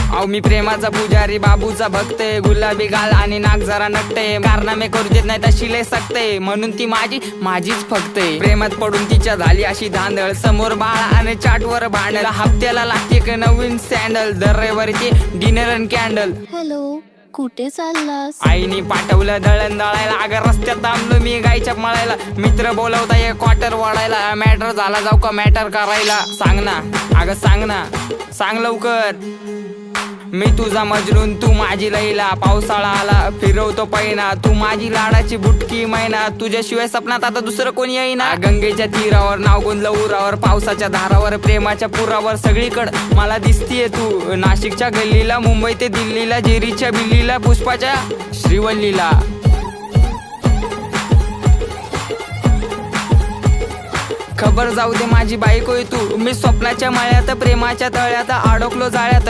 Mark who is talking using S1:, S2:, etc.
S1: अहो मी प्रेमाचा पुजारी, बाबूचा भक्त, गुलाबी गाल आणि नाक जरा नकटे, कारनामे करू देत नाही तशी लय सकते, म्हणून ती माझीच फक्त. प्रेमात पडून तिच्या झाली अशी धांदळ, समोर बाळा आणि चाटवर भांडल, हप्त्याला लागते एक नवीन सँडल, दर रविवारीची डिनर अँड कॅन्डल.
S2: हॅलो, कुठे चाललास?
S1: आईनी पाठवलं दळण दळायला, अगं रस्त्यात थांबलो मी गायच्या मळायला, मित्र बोलवता एक क्वार्टर वाढायला, मॅटर झाला जाऊ का मॅटर करायला, सांग ना अगं सांग ना, सांग लवकर. मी तुझा मजनून तू माझी लैला, पावसाळा आला फिरवतो पैना, तू माझी लाडाची बुटकी मैना, तुझ्याशिवाय सपनात आता दुसरं कोणी येईना. गंगेच्या तीरावर नाव गुंजलं उरावर, पावसाच्या धारावर, प्रेमाच्या पुरावर, सगळीकडं मला दिसतीये तू. नाशिकच्या गल्लीला, मुंबई ते दिल्लीला, जेरीच्या बिल्लीला, पुष्पाच्या श्रीवल्लीला. खबर जाऊ दे माझी बायकोय तू, मी स्वप्नाच्या माळ्यात, प्रेमाच्या तळ्यात अडकलो जाळ्यात.